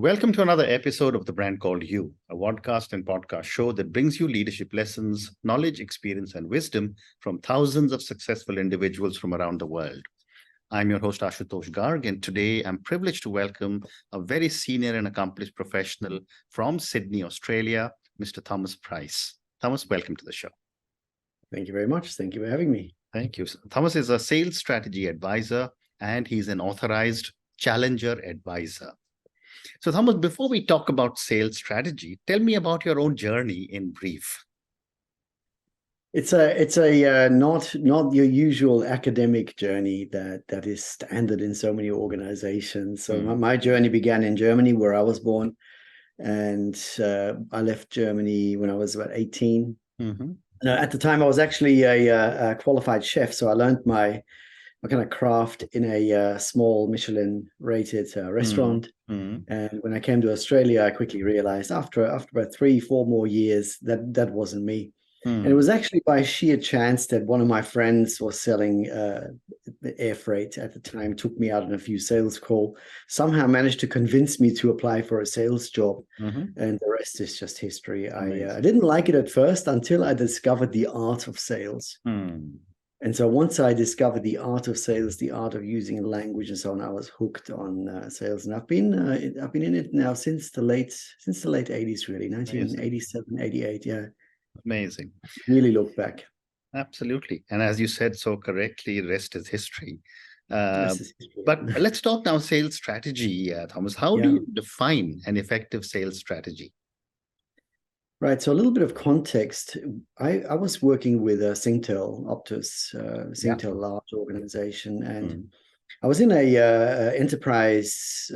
Welcome to another episode of The Brand Called You, a podcast and podcast show that brings you leadership lessons, knowledge, experience, and wisdom from thousands of successful individuals from around the world. I'm your host, Ashutosh Garg, and today I'm privileged to welcome a very senior and accomplished professional from Sydney, Australia, Mr. Thomas Preiss. Thomas, welcome to the show. Thank you very much. Thank you for having me. Thank you. Thomas is a sales strategy advisor, and he's an authorized challenger advisor. So, Thomas, before we talk about sales strategy, tell me about your own journey in brief. It's a not your usual academic journey that is standard in so many organizations. So my journey began in Germany, where I was born, and I left Germany when I was about 18. At the time, I was actually a qualified chef, so I learned my kind of craft in a small Michelin-rated restaurant. And when I came to Australia, I quickly realized after about 3-4 more years that wasn't me. And it was actually by sheer chance that one of my friends was selling air freight at the time, took me out on a few sales calls, somehow managed to convince me to apply for a sales job. And the rest is just history. I didn't like it at first until I discovered the art of sales. And so once I discovered the art of sales, the art of using language and so on, I was hooked on sales. And I've been in it now since the late 80s, really, 1987, 88. Yeah. Amazing. Really look back. Absolutely. And as you said so correctly, rest is history. But let's talk now sales strategy, Thomas. How do you define an effective sales strategy? Right. So a little bit of context. I was working with Singtel, Optus, Singtel, large organization, and I was in a enterprise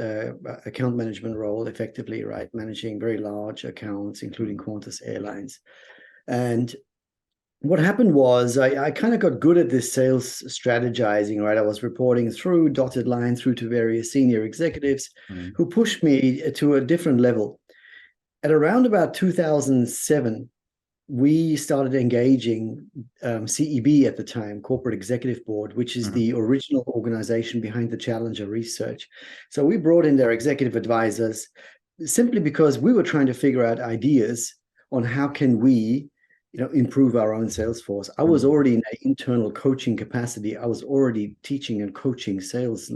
account management role, effectively, right, managing very large accounts, including Qantas Airlines. And what happened was I kind of got good at this sales strategizing, right? I was reporting through dotted line through to various senior executives who pushed me to a different level. At around about 2007, we started engaging CEB at the time, Corporate Executive Board, which is the original organization behind the Challenger research. So we brought in their executive advisors simply because we were trying to figure out ideas on how can we improve our own sales force. I was already in an internal coaching capacity. I was already teaching and coaching sales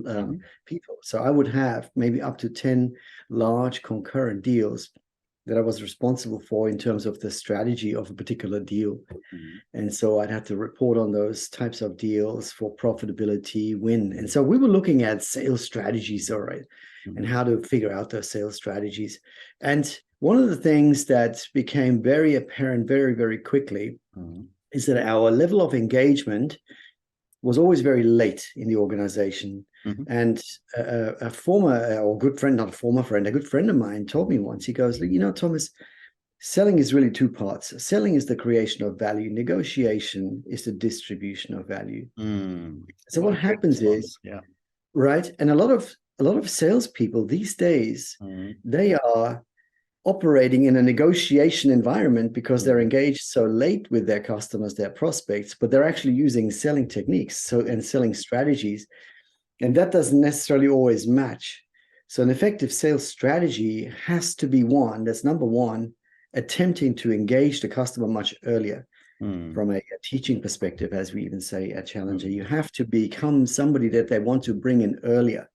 people. So I would have maybe up to 10 large concurrent deals that I was responsible for in terms of the strategy of a particular deal. And so I'd have to report on those types of deals for profitability, win. And so we were looking at sales strategies, all right, and how to figure out those sales strategies. And one of the things that became very apparent very, very quickly is that our level of engagement was always very late in the organization. And a good friend of mine told me once, he goes, Thomas, selling is really two parts. Selling is the creation of value. Negotiation is the distribution of value. So what happens is, right, and a lot of salespeople these days, they are operating in a negotiation environment because they're engaged so late with their customers, their prospects, but they're actually using selling techniques and selling strategies. And that doesn't necessarily always match. So an effective sales strategy has to be one that's, number one, attempting to engage the customer much earlier. From a teaching perspective, as we even say at Challenger, you have to become somebody that they want to bring in earlier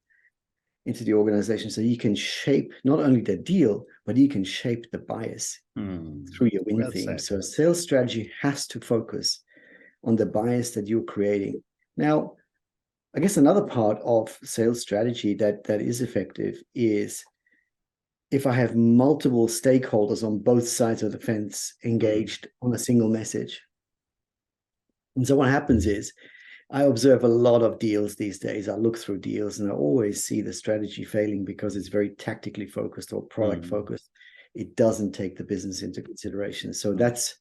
into the organization so you can shape not only the deal, but you can shape the bias through your win theme. So sales strategy has to focus on the bias that you're creating. Now, I guess another part of sales strategy that is effective is if I have multiple stakeholders on both sides of the fence engaged on a single message. And so what happens is I observe a lot of deals these days. I look through deals and I always see the strategy failing because it's very tactically focused or product focused. It doesn't take the business into consideration. So that's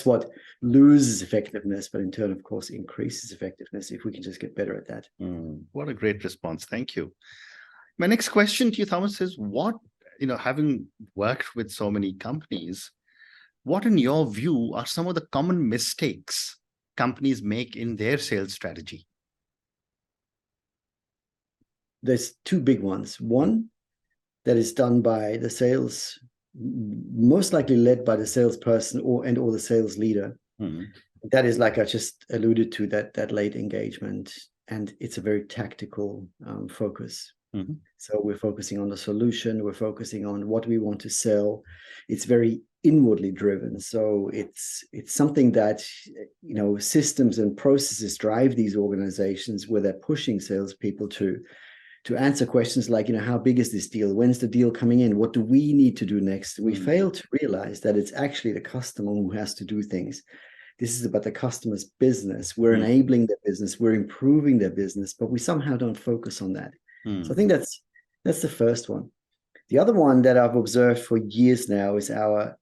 what loses effectiveness, but in turn, of course, increases effectiveness if we can just get better at that. What a great response. Thank you. My next question to you, Thomas, is having worked with so many companies, what in your view are some of the common mistakes companies make in their sales strategy? There's two big ones. One, that is done by the sales, most likely led by the salesperson or the sales leader. That is, like I just alluded to, that late engagement, and it's a very tactical focus. So we're focusing on the solution, we're focusing on what we want to sell. It's very inwardly driven. So it's something that, systems and processes drive these organizations, where they're pushing salespeople to answer questions like, how big is this deal? When's the deal coming in? What do we need to do next? We fail to realize that it's actually the customer who has to do things. This is about the customer's business. We're enabling their business, we're improving their business, but we somehow don't focus on that. So I think that's the first one. The other one that I've observed for years now is our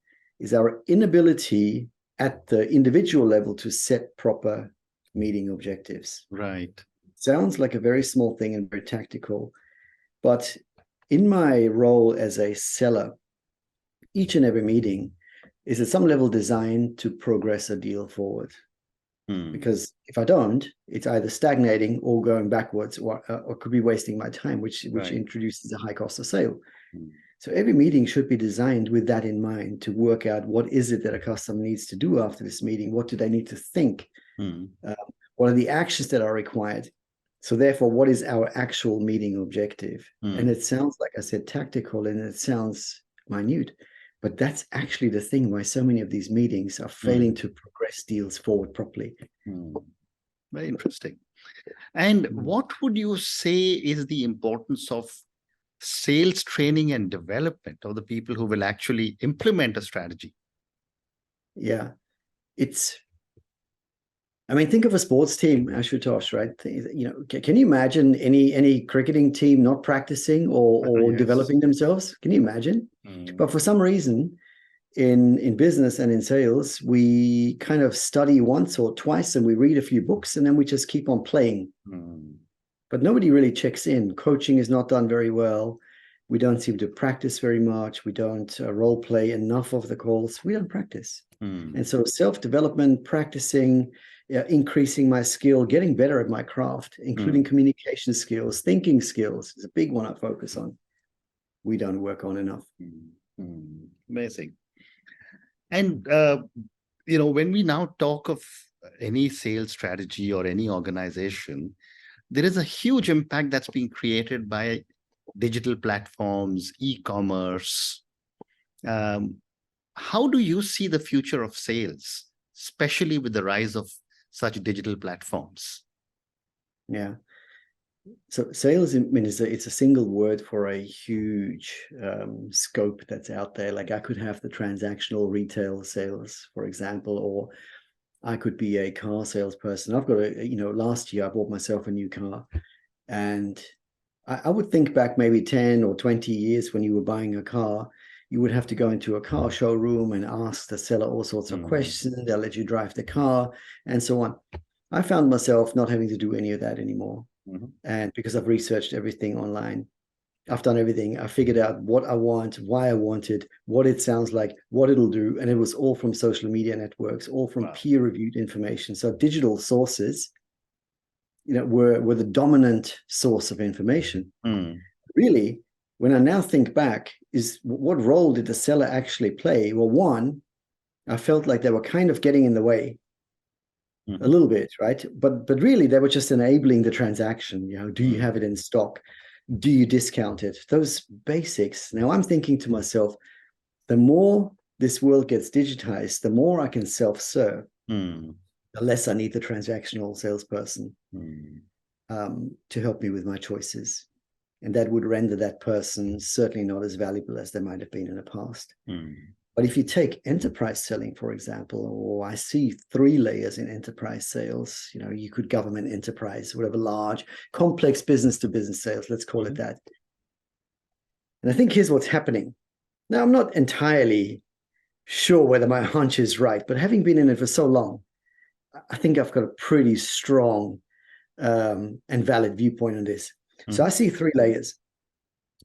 inability at the individual level to set proper meeting objectives. Right. Sounds like a very small thing and very tactical, but in my role as a seller, each and every meeting is at some level designed to progress a deal forward. Because if I don't, it's either stagnating or going backwards, or could be wasting my time, which introduces a high cost of sale. So every meeting should be designed with that in mind, to work out what is it that a customer needs to do after this meeting. What do they need to think? What are the actions that are required? So therefore, what is our actual meeting objective? And it sounds, like I said, tactical, and it sounds minute, but that's actually the thing why so many of these meetings are failing to progress deals forward properly. Very interesting. And what would you say is the importance of sales training and development of the people who will actually implement a strategy? Yeah, think of a sports team, Ashutosh, right? Can you imagine any cricketing team not practicing or developing themselves? Can you imagine? But for some reason, in business and in sales, we kind of study once or twice and we read a few books and then we just keep on playing. But nobody really checks in. Coaching is not done very well. We don't seem to practice very much. We don't role play enough of the calls. We don't practice. And so self-development, practicing, increasing my skill, getting better at my craft, including communication skills, thinking skills is a big one I focus on. We don't work on enough. Amazing. And, when we now talk of any sales strategy or any organization, there is a huge impact that's being created by digital platforms, e-commerce. How do you see the future of sales, especially with the rise of such digital platforms? Yeah. So sales, it's a single word for a huge scope that's out there. Like I could have the transactional retail sales, for example, or I could be a car salesperson. I've got last year I bought myself a new car, and I would think back maybe 10 or 20 years when you were buying a car, you would have to go into a car showroom and ask the seller all sorts of questions. They'll let you drive the car and so on. I found myself not having to do any of that anymore. And because I've researched everything online, I've done everything. I figured out what I want, why I want it, what it sounds like, what it'll do. And it was all from social media networks, all from peer-reviewed information. So digital sources, were the dominant source of information. Really, when I now think back, is what role did the seller actually play? Well, one, I felt like they were kind of getting in the way a little bit, right? But really, they were just enabling the transaction. Do you have it in stock? Do you discount it? Those basics. Now I'm thinking to myself, the more this world gets digitized, the more I can self-serve, the less I need the transactional salesperson to help me with my choices. And that would render that person certainly not as valuable as they might have been in the past. But if you take enterprise selling, for example, or I see 3 layers in enterprise sales, you could government enterprise, whatever, large, complex business to business sales, let's call it that. And I think here's what's happening. Now, I'm not entirely sure whether my hunch is right, but having been in it for so long, I think I've got a pretty strong and valid viewpoint on this. So I see 3 layers.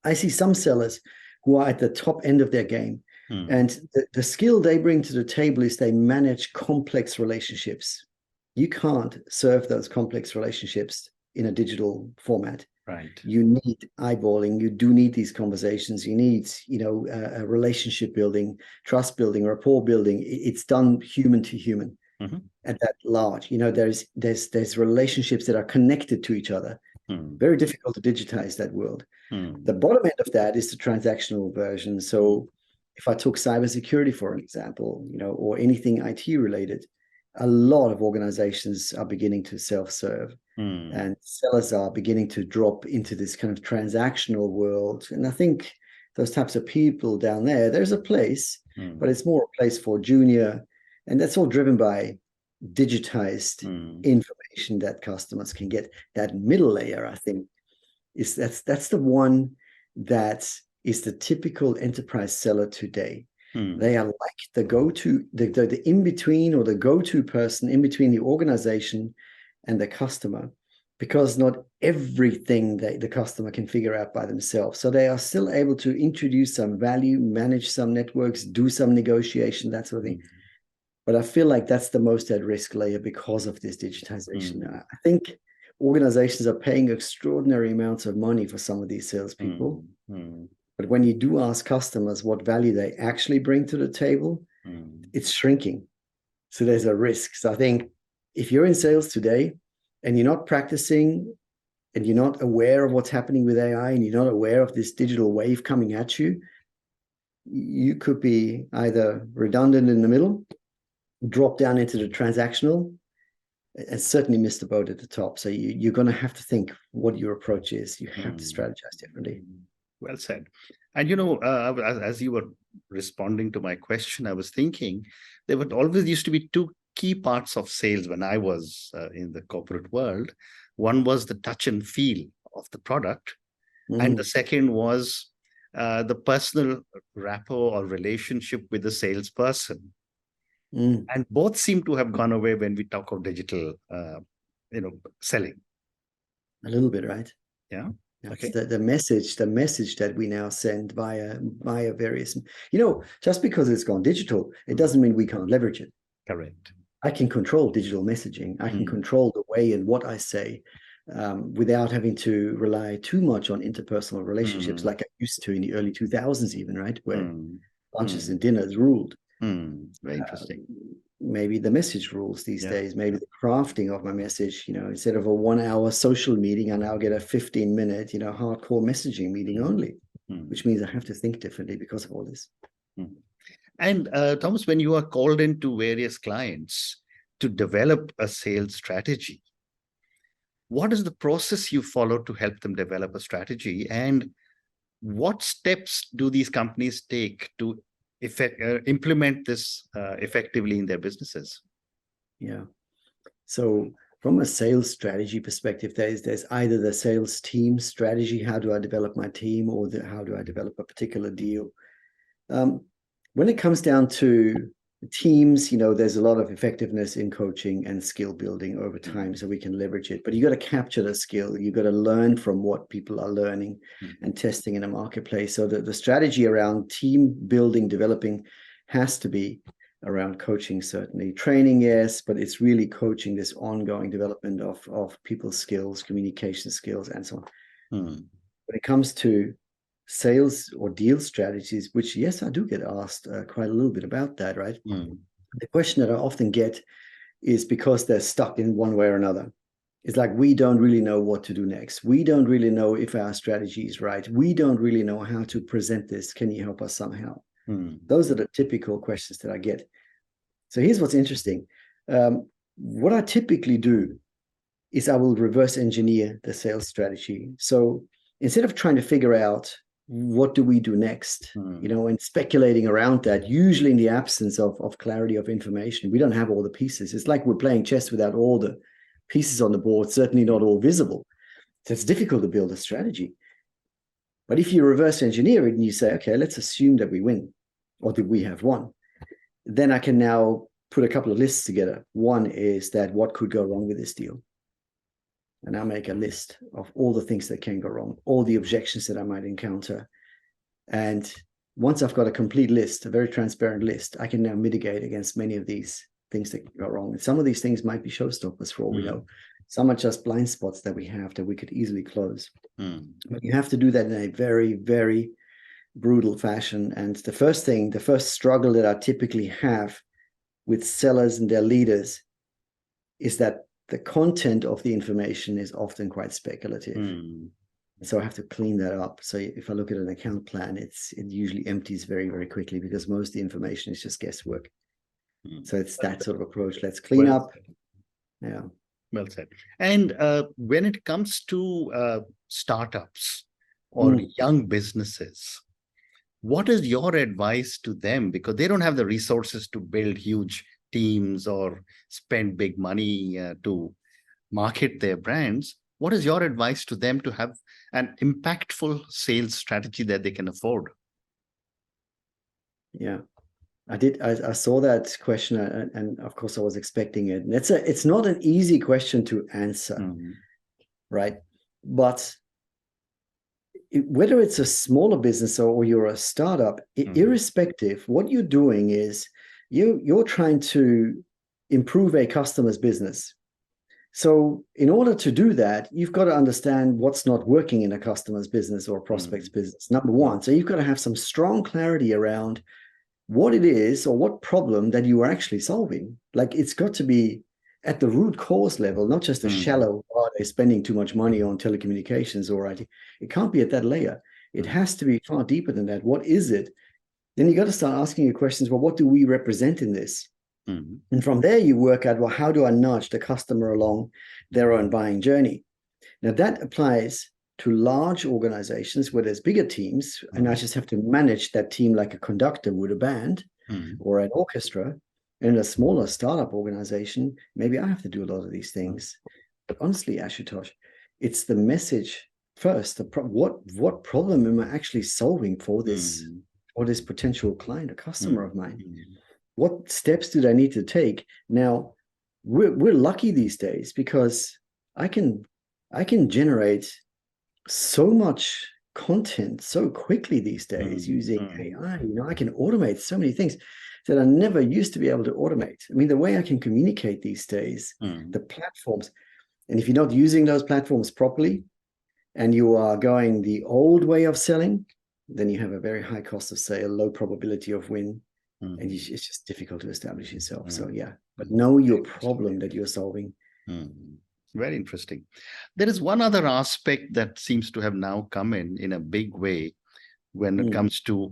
I see some sellers who are at the top end of their game. And the skill they bring to the table is they manage complex relationships. You can't serve those complex relationships in a digital format. Right. You need eyeballing. You do need these conversations. You need, a relationship building, trust building, rapport building. It's done human to human at that large. There's relationships that are connected to each other. Very difficult to digitize that world. The bottom end of that is the transactional version. So if I took cybersecurity, for an example, or anything IT related, a lot of organizations are beginning to self-serve. And sellers are beginning to drop into this kind of transactional world. And I think those types of people down there's a place, but it's more a place for junior. And that's all driven by digitized information that customers can get. That middle layer, I think, that's the one that is the typical enterprise seller today. They are like the go-to, the in-between, or the go-to person in between the organization and the customer, because not everything the customer can figure out by themselves. So they are still able to introduce some value, manage some networks, do some negotiation, that sort of thing. But I feel like that's the most at-risk layer because of this digitization. I think organizations are paying extraordinary amounts of money for some of these salespeople. But when you do ask customers what value they actually bring to the table, it's shrinking. So there's a risk. So I think if you're in sales today and you're not practicing and you're not aware of what's happening with AI and you're not aware of this digital wave coming at you, you could be either redundant in the middle, drop down into the transactional, and certainly miss the boat at the top. So you're going to have to think what your approach is. You have to strategize differently. Well said. And, as you were responding to my question, I was thinking there would always used to be two key parts of sales when I was in the corporate world. One was the touch and feel of the product. And the second was the personal rapport or relationship with the salesperson. And both seem to have gone away when we talk of digital, selling. A little bit, right? Yeah. Okay. The message that we now send via various, just because it's gone digital, it doesn't mean we can't leverage it. Correct. I can control digital messaging. I can control the way and what I say without having to rely too much on interpersonal relationships like I used to in the early 2000s even, right? Where lunches and dinners ruled. Very interesting. Maybe the message rules these days, maybe the crafting of my message, instead of a 1 hour social meeting, I now get a 15-minute, hardcore messaging meeting only, which means I have to think differently because of all this. And Thomas, when you are called into various clients to develop a sales strategy, what is the process you follow to help them develop a strategy? And what steps do these companies take to implement this effectively in their businesses? Yeah. So from a sales strategy perspective, there's either the sales team strategy, how do I develop my team, or how do I develop a particular deal? When it comes down to teams, there's a lot of effectiveness in coaching and skill building over time, so we can leverage it. But you got to capture the skill. You got to learn from what people are learning and testing in a marketplace. So the strategy around team building, developing, has to be around coaching, certainly. Training, yes, but it's really coaching, this ongoing development of people's skills, communication skills, and so on. When it comes to sales or deal strategies, which, yes, I do get asked quite a little bit about that, right? The question that I often get is because they're stuck in one way or another. It's like, we don't really know what to do next. We don't really know if our strategy is right. We don't really know how to present this. Can you help us somehow? Those are the typical questions that I get. So here's what's interesting. What I typically do is I will reverse engineer the sales strategy. So instead of trying to figure out what do we do next, and speculating around that, usually in the absence of clarity of information, we don't have all the pieces. It's like we're playing chess without all the pieces on the board, certainly not all visible. So it's difficult to build a strategy. But if you reverse engineer it and you say, okay, let's assume that we win, or that we have won, then I can now put a couple of lists together. One is that what could go wrong with this deal? And I make a list of all the things that can go wrong, all the objections that I might encounter. And once I've got a complete list, a very transparent list, I can now mitigate against many of these things that can go wrong. And some of these things might be showstoppers for all we know. Some are just blind spots that we have that we could easily close. Mm. But you have to do that in a very, very brutal fashion. And the first struggle that I typically have with sellers and their leaders is that the content of the information is often quite speculative. Mm. So I have to clean that up. So if I look at an account plan, it usually empties very, very quickly because most of the information is just guesswork. Mm. So it's that sort of approach. Let's clean up. Yeah. Well said. And when it comes to startups or young businesses, what is your advice to them? Because they don't have the resources to build huge teams or spend big money to market their brands. What is your advice to them to have an impactful sales strategy that they can afford? Yeah, I saw that question, and of course I was expecting it. And it's not an easy question to answer, right? But whether it's a smaller business or you're a startup, irrespective, what you're doing is you're trying to improve a customer's business. So in order to do that, you've got to understand what's not working in a customer's business or a prospect's business, number one. So you've got to have some strong clarity around what it is or what problem that you are actually solving. Like it's got to be at the root cause level, not just a shallow, they're spending too much money on telecommunications or IT. It can't be at that layer. It has to be far deeper than that. What is it? Then you got to start asking your questions. Well, what do we represent in this? And from there, you work out, well, how do I nudge the customer along their own buying journey? Now, that applies to large organizations where there's bigger teams, and I just have to manage that team like a conductor would a band or an orchestra. And in a smaller startup organization, maybe I have to do a lot of these things. But honestly, Ashutosh, it's the message first. What problem am I actually solving for this potential client, a customer of mine? What steps do I need to take? Now, we're lucky these days because I can generate so much content so quickly these days using AI. I can automate so many things that I never used to be able to automate. I mean, the way I can communicate these days, the platforms, and if you're not using those platforms properly and you are going the old way of selling, then you have a very high cost of sale, low probability of win. And it's just difficult to establish yourself. So yeah, but know your problem that you're solving. Very interesting. There is one other aspect that seems to have now come in a big way when it comes to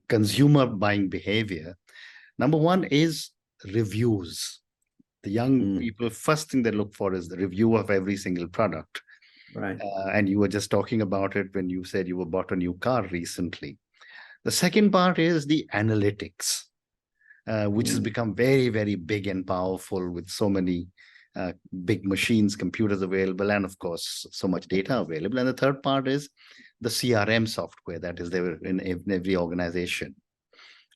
consumer buying behavior. Number one is reviews. The young people, first thing they look for is the review of every single product. Right. And you were just talking about it when you said you bought a new car recently. The second part is the analytics, which has become very, very big and powerful with so many big machines, computers available, and of course, so much data available. And the third part is the CRM software that is there in every organization.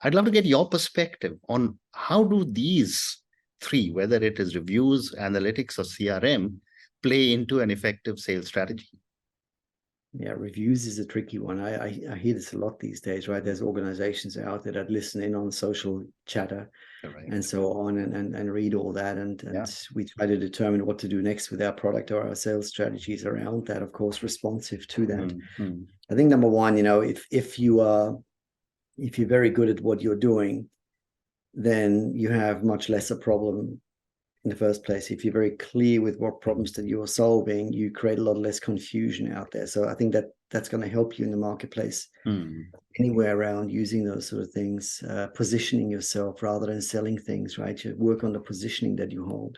I'd love to get your perspective on how do these three, whether it is reviews, analytics, or CRM, play into an effective sales strategy. Yeah, reviews is a tricky one. I hear this a lot these days, right? There's organizations out there that listen in on social chatter and so on and read all that. And we try to determine what to do next with our product or our sales strategies around that, of course, responsive to that. I think number one, if you're very good at what you're doing, then you have much less a problem in the first place. If you're very clear with what problems that you're solving, you create a lot less confusion out there. So I think that's going to help you in the marketplace anywhere around using those sort of things, positioning yourself rather than selling things, right? You work on the positioning that you hold,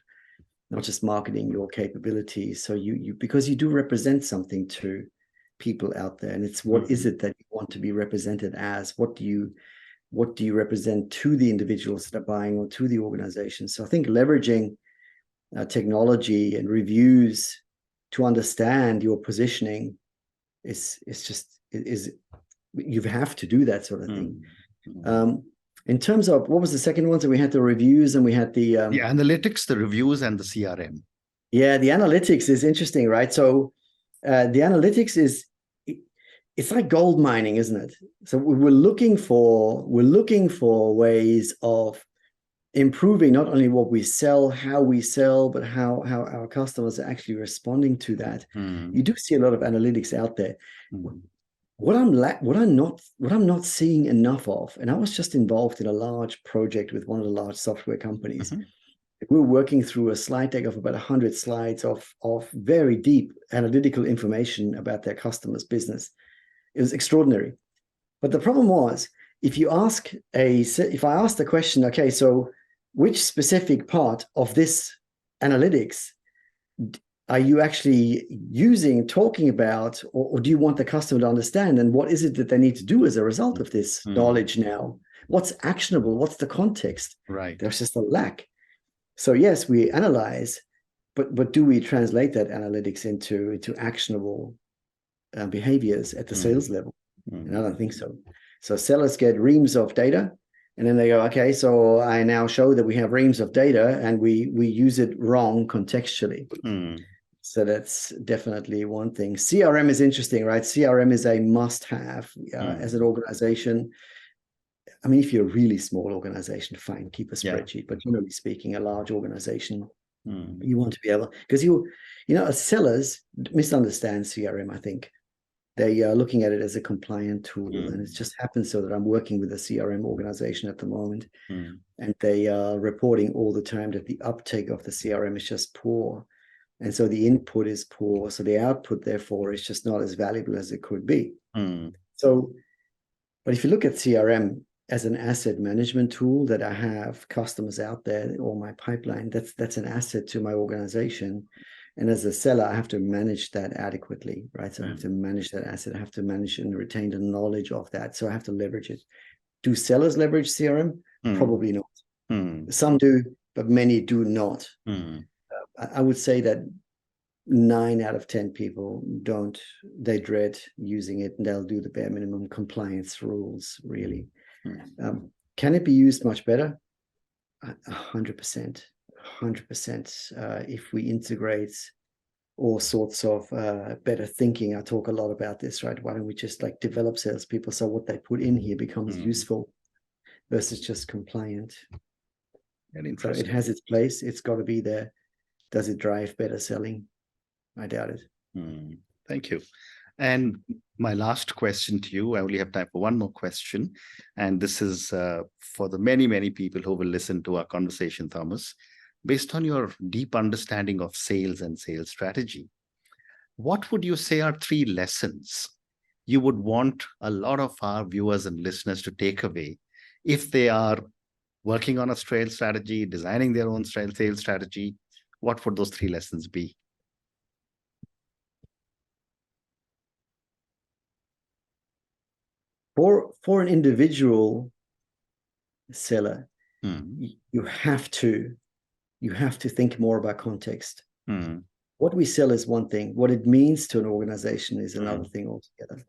not just marketing your capabilities. So you because you do represent something to people out there, and it's what is it that you want to be represented as? What do you represent to the individuals that are buying or to the organization? So I think leveraging technology and reviews to understand your positioning is you have to do that sort of thing. In terms of what was the second one? So we had the reviews and we had the analytics, the reviews, and the CRM. Yeah, the analytics is interesting, right? So the analytics it's like gold mining, isn't it? So we're looking for ways of improving not only what we sell, how we sell, but how our customers are actually responding to that. You do see a lot of analytics out there. What I'm not seeing enough of, and I was just involved in a large project with one of the large software companies. We were working through a slide deck of about 100 slides of very deep analytical information about their customers' business. It was extraordinary. But the problem was, if I asked the question, okay, so which specific part of this analytics are you actually talking about, or do you want the customer to understand? And what is it that they need to do as a result of this knowledge now? What's actionable? What's the context? Right. There's just a lack. So yes, we analyze, but do we translate that analytics into actionable behaviors at the sales level? And I don't think so. So sellers get reams of data, and then they go, okay, so I now show that we have reams of data and we use it wrong contextually. So that's definitely one thing. CRM is interesting, right? CRM is a must-have as an organization. I mean, if you're a really small organization, fine, keep a spreadsheet. But generally speaking, a large organization, you want to be able, because sellers misunderstand CRM, I think. They are looking at it as a compliant tool. And it just happens so that I'm working with a CRM organization at the moment. And they are reporting all the time that the uptake of the CRM is just poor. And so the input is poor. So the output, therefore, is just not as valuable as it could be. So, but if you look at CRM as an asset management tool, that I have customers out there or my pipeline, that's an asset to my organization. And as a seller, I have to manage that adequately, right? So I have to manage that asset. I have to manage and retain the knowledge of that. So I have to leverage it. Do sellers leverage CRM? Probably not. Some do, but many do not. I would say that 9 out of 10 people don't. They dread using it, and they'll do the bare minimum compliance rules, really. Can it be used much better? 100%. 100%. If we integrate all sorts of better thinking, I talk a lot about this, right? Why don't we just develop salespeople so what they put in here becomes useful versus just compliant? So it has its place. It's got to be there. Does it drive better selling? I doubt it. Thank you. And my last question to you, I only have time for one more question. And this is for the many, many people who will listen to our conversation, Thomas. Based on your deep understanding of sales and sales strategy, what would you say are 3 lessons you would want a lot of our viewers and listeners to take away if they are working on a sales strategy, designing their own sales strategy? What would those 3 lessons be? For an individual seller, you have to think more about context. What we sell is one thing. What it means to an organization is another thing altogether.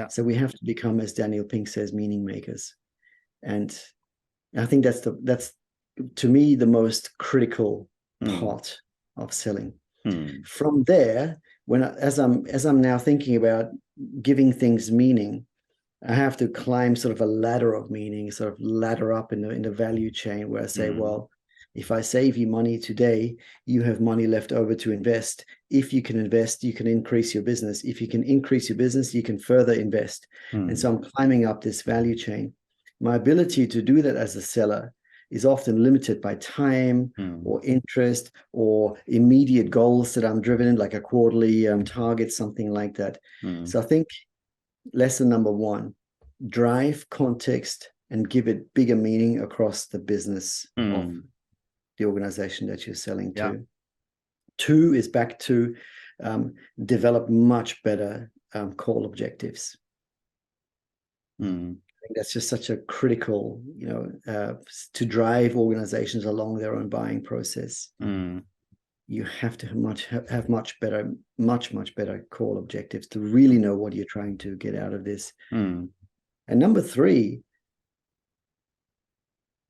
So we have to become, as Daniel Pink says, meaning makers. And I think that's to me the most critical part of selling. From there, as I'm now thinking about giving things meaning, I have to climb sort of a ladder of meaning, sort of ladder up in the value chain, where I say, well, if I save you money today, you have money left over to invest. If you can invest, you can increase your business. If you can increase your business, you can further invest. And so I'm climbing up this value chain. My ability to do that as a seller is often limited by time or interest or immediate goals that I'm driven in, like a quarterly target, something like that. So I think lesson number 1, drive context and give it bigger meaning across the business of the organization that you're selling to. 2 is back to develop much better call objectives. I think that's just such a critical, to drive organizations along their own buying process. You have to have much better call objectives to really know what you're trying to get out of this. And number 3,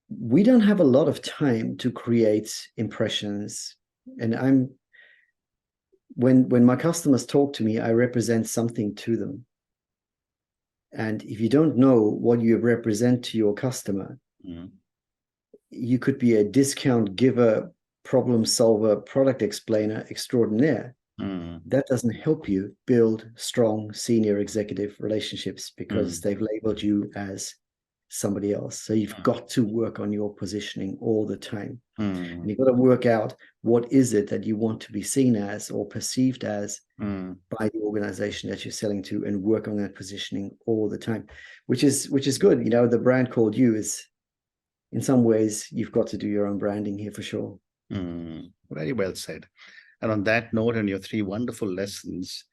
we don't have a lot of time to create impressions. And when my customers talk to me, I represent something to them. And if you don't know what you represent to your customer, you could be a discount giver, problem solver, product explainer extraordinaire. That doesn't help you build strong senior executive relationships because they've labeled you as somebody else. So you've got to work on your positioning all the time. And you've got to work out what is it that you want to be seen as or perceived as by the organization that you're selling to, and work on that positioning all the time, which is good. You know, the brand called you is, in some ways, you've got to do your own branding here for sure. Very well said. And on that note, and your 3 wonderful lessons,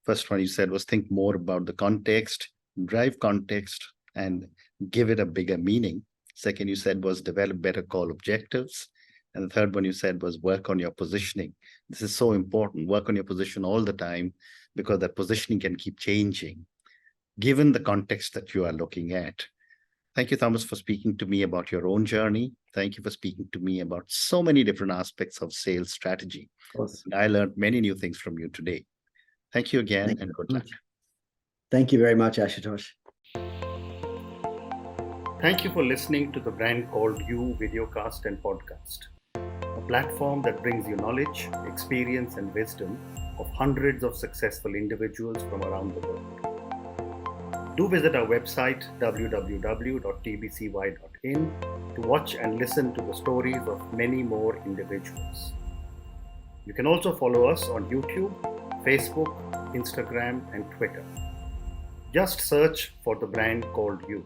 first one you said was think more about the context, drive context, and give it a bigger meaning. Second, you said was develop better call objectives. And the third one you said was work on your positioning. This is so important. Work on your position all the time, because that positioning can keep changing given the context that you are looking at. Thank you, Thomas, for speaking to me about your own journey. Thank you for speaking to me about so many different aspects of sales strategy. And I learned many new things from you today. Thank you again, and good luck. Thank you very much, Ashutosh. Thank you for listening to the Brand Called You videocast and podcast, a platform that brings you knowledge, experience, and wisdom of hundreds of successful individuals from around the world. Do visit our website www.tbcy.in to watch and listen to the stories of many more individuals. You can also follow us on YouTube, Facebook, Instagram, and Twitter. Just search for the Brand Called You.